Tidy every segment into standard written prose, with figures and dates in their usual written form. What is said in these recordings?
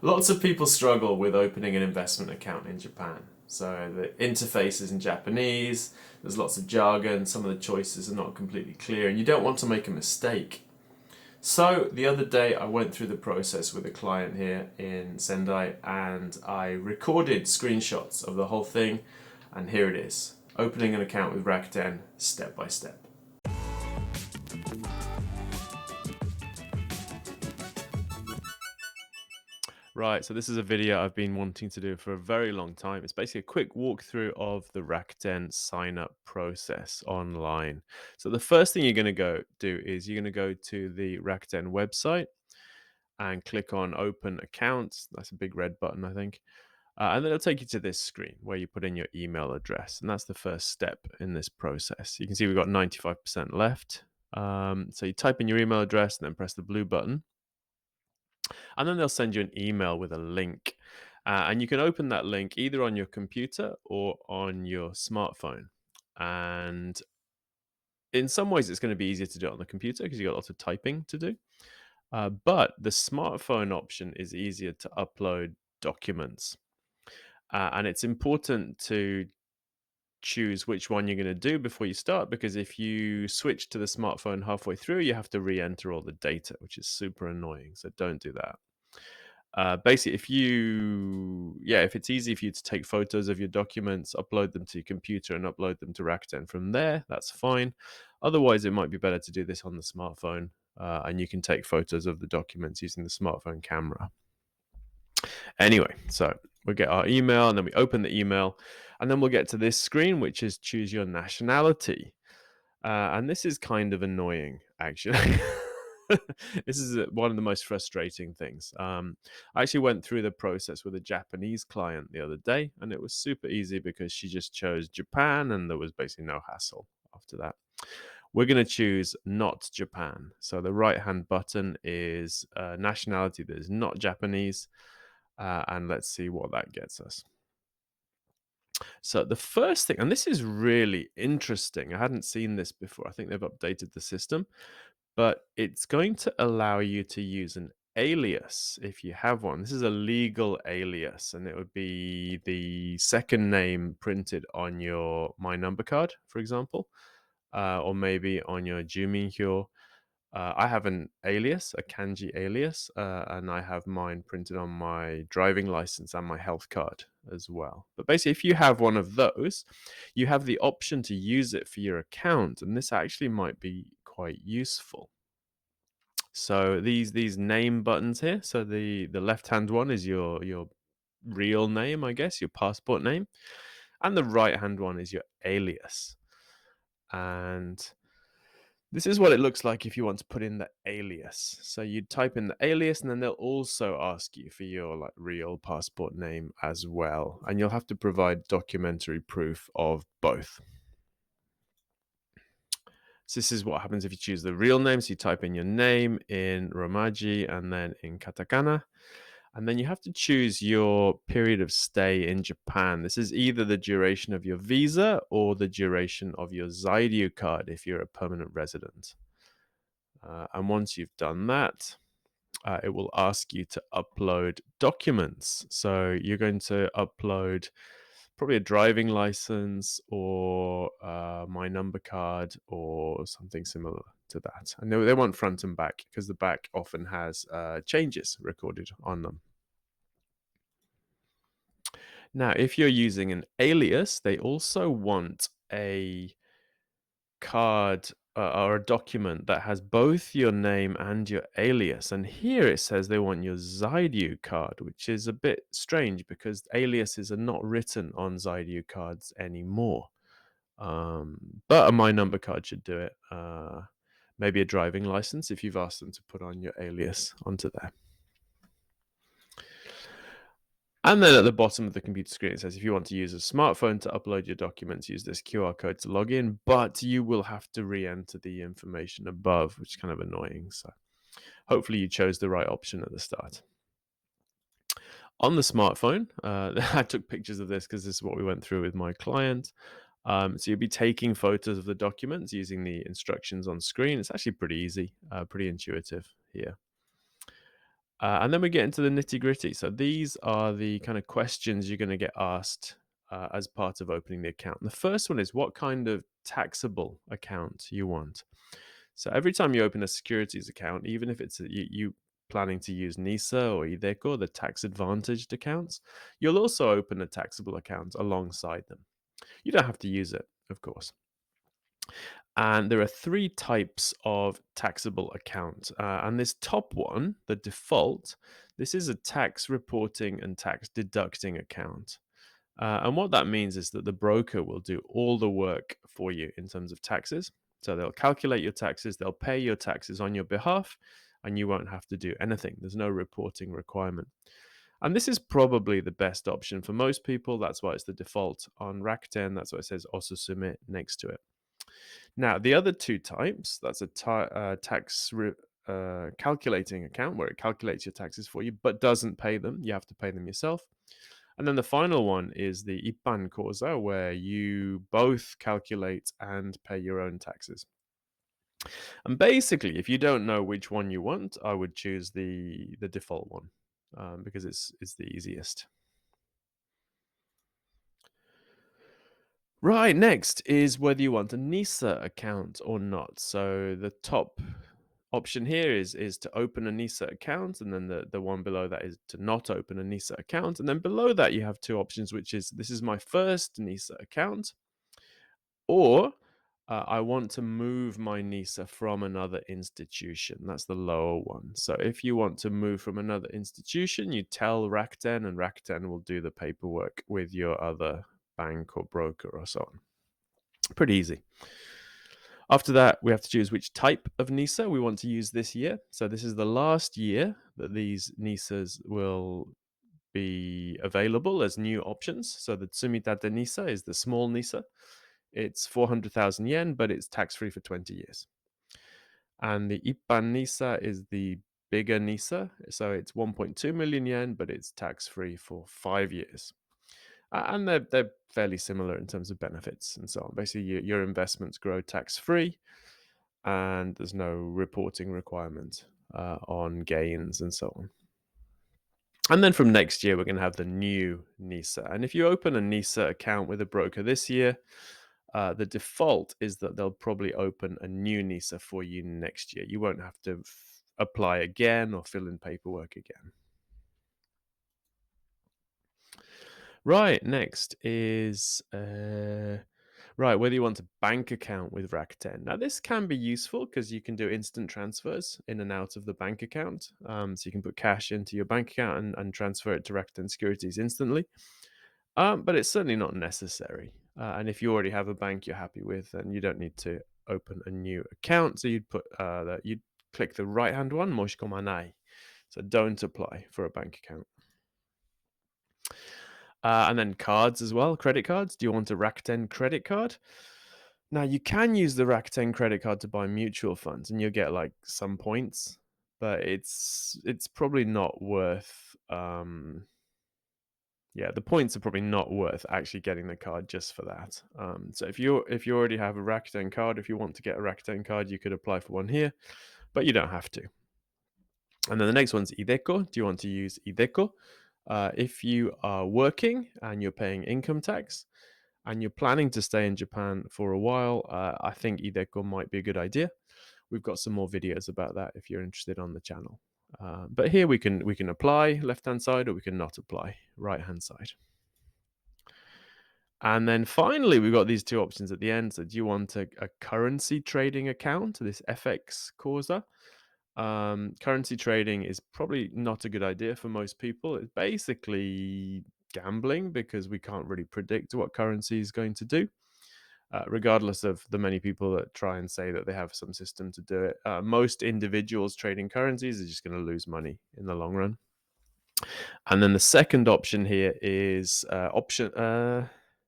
Lots of people struggle with opening an investment account in Japan. So the interface is in Japanese, there's lots of jargon, some of the choices are not completely clear, and you don't want to make a mistake. So the other day I went through the process with a client here in Sendai and I recorded screenshots of the whole thing, and here it is. Opening an account with Rakuten step by step. Right, so this is a video I've been wanting to do for a very long time. It's basically a quick walkthrough of the Rakuten sign up process online. So the first thing you're going to go do is you're going to go to the Rakuten website and click on open account. That's a big red button, I think. And then it'll take you to this screen where you put in your email address. And that's the first step in this process. You can see we've got 95% left. So you type in your email address and then press the blue button. And then they'll send you an email with a link. And you can open that link either on your computer or on your smartphone. And in some ways, it's going to be easier to do it on the computer because you've got lots of typing to do. But the smartphone option is easier to upload documents. And it's important to choose which one you're going to do before you start, because if you switch to the smartphone halfway through, you have to re-enter all the data, which is super annoying. So don't do that. Basically, if it's easy for you to take photos of your documents, upload them to your computer and upload them to Rakuten from there, that's fine. Otherwise, it might be better to do this on the smartphone, and you can take photos of the documents using the smartphone camera. Anyway, so we get our email and then we open the email, and then we'll get to this screen, which is choose your nationality. And this is kind of annoying, actually. This is one of the most frustrating things. I actually went through the process with a Japanese client the other day, and it was super easy because she just chose Japan, and there was basically no hassle after that. We're going to choose not Japan. So the right-hand button is nationality that is not Japanese, and let's see what that gets us. So the first thing, and this is really interesting, I hadn't seen this before. I think they've updated the system, but it's going to allow you to use an alias if you have one. This is a legal alias, and it would be the second name printed on your My Number card, for example, or maybe on your Juminhyo. I have an alias, a kanji alias, and I have mine printed on my driving license and my health card as well. But basically, if you have one of those, you have the option to use it for your account, and this actually might be quite useful. So these name buttons here. So the left hand one is your real name, I guess, your passport name, and the right hand one is your alias. And this is what it looks like if you want to put in the alias. So you type in the alias, and then they'll also ask you for your real passport name as well, and you'll have to provide documentary proof of both. So this is what happens if you choose the real name. So you type in your name in Romaji and then in katakana. And then you have to choose your period of stay in Japan. This is either the duration of your visa or the duration of your Zairyu card if you're a permanent resident. And once you've done that, it will ask you to upload documents. So you're going to upload probably a driving license or My Number card or something similar to that. And they want front and back because the back often has changes recorded on them. Now, if you're using an alias, they also want a card or a document that has both your name and your alias. And here it says they want your Zairyu card, which is a bit strange because aliases are not written on Zairyu cards anymore. But a My Number card should do it. Maybe a driving license if you've asked them to put on your alias onto there. And then at the bottom of the computer screen, it says if you want to use a smartphone to upload your documents, use this QR code to log in, but you will have to re-enter the information above, which is kind of annoying. So hopefully you chose the right option at the start. On the smartphone, I took pictures of this because this is what we went through with my client. So you'll be taking photos of the documents using the instructions on screen. It's actually pretty easy, pretty intuitive here. And then we get into the nitty gritty. So these are the kind of questions you're going to get asked as part of opening the account. And the first one is what kind of taxable account you want. So every time you open a securities account, even if it's you planning to use Nisa or iDeCo, the tax advantaged accounts, you'll also open a taxable account alongside them. You don't have to use it, of course. And there are three types of taxable account. And this top one, the default, this is a tax reporting and tax deducting account. And what that means is that the broker will do all the work for you in terms of taxes. So they'll calculate your taxes, they'll pay your taxes on your behalf, and you won't have to do anything. There's no reporting requirement. And this is probably the best option for most people. That's why it's the default on Rakuten. That's why it says Osusume next to it. Now, the other two types, that's a tax calculating account where it calculates your taxes for you, but doesn't pay them. You have to pay them yourself. And then the final one is the Ippan Koza, where you both calculate and pay your own taxes. And basically, if you don't know which one you want, I would choose the default one because it's the easiest. Right, next is whether you want a Nisa account or not. So the top option here is to open a Nisa account, and then the one below that is to not open a Nisa account. And then below that you have two options, which is this is my first Nisa account, or I want to move my Nisa from another institution. That's the lower one. So if you want to move from another institution, you tell Rakuten, and Rakuten will do the paperwork with your other bank or broker or so on. Pretty easy. After that, we have to choose which type of NISA we want to use this year. So this is the last year that these NISAs will be available as new options. So the Tsumitate NISA is the small NISA. It's 400,000 yen, but it's tax-free for 20 years. And the Ippan NISA is the bigger NISA. So it's 1.2 million yen, but it's tax-free for 5 years. And they're fairly similar in terms of benefits and so on. Basically, your investments grow tax-free, and there's no reporting requirement on gains and so on. And then from next year, we're going to have the new NISA. And if you open a NISA account with a broker this year, the default is that they'll probably open a new NISA for you next year. You won't have to apply again or fill in paperwork again. Right, next is right, whether you want a bank account with Rakuten. Now, this can be useful because you can do instant transfers in and out of the bank account. So you can put cash into your bank account and transfer it to Rakuten Securities instantly. But it's certainly not necessary. And if you already have a bank you're happy with, then you don't need to open a new account. So you'd put that you'd click the right-hand one, Moshikomanai. So don't apply for a bank account. And then cards as well, credit cards. Do you want a Rakuten credit card? Now, you can use the Rakuten credit card to buy mutual funds, and you'll get like some points, but it's probably not worth. Yeah, the points are probably not worth actually getting the card just for that. So if you already have a Rakuten card, if you want to get a Rakuten card, you could apply for one here, but you don't have to. And then the next one's iDeCo. Do you want to use iDeCo? If you are working and you're paying income tax and you're planning to stay in Japan for a while, I think iDeCo might be a good idea. We've got some more videos about that if you're interested on the channel. But here we can apply left-hand side, or we can not apply right-hand side. And then finally, we've got these two options at the end. So do you want a currency trading account, this FX Corsa? Currency trading is probably not a good idea for most people. It's basically gambling because we can't really predict what currency is going to do, regardless of the many people that try and say that they have some system to do it. Most individuals trading currencies are just going to lose money in the long run. And then the second option here is option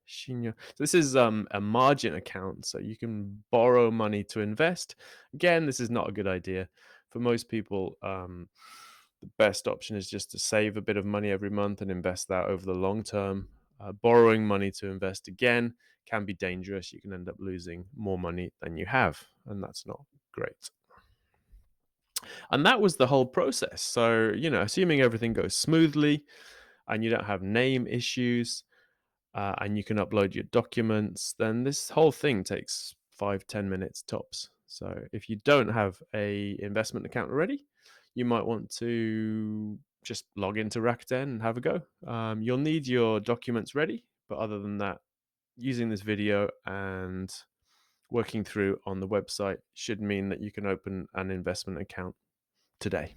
Shinyo. So this is a margin account, so you can borrow money to invest. Again, this is not a good idea for most people. The best option is just to save a bit of money every month and invest that over the long term. Borrowing money to invest again can be dangerous. You can end up losing more money than you have, and that's not great. And that was the whole process. So, assuming everything goes smoothly and you don't have name issues, and you can upload your documents, then this whole thing takes 5-10 minutes tops. So if you don't have a investment account already, you might want to just log into Rakuten and have a go. You'll need your documents ready, but other than that, using this video and working through on the website should mean that you can open an investment account today.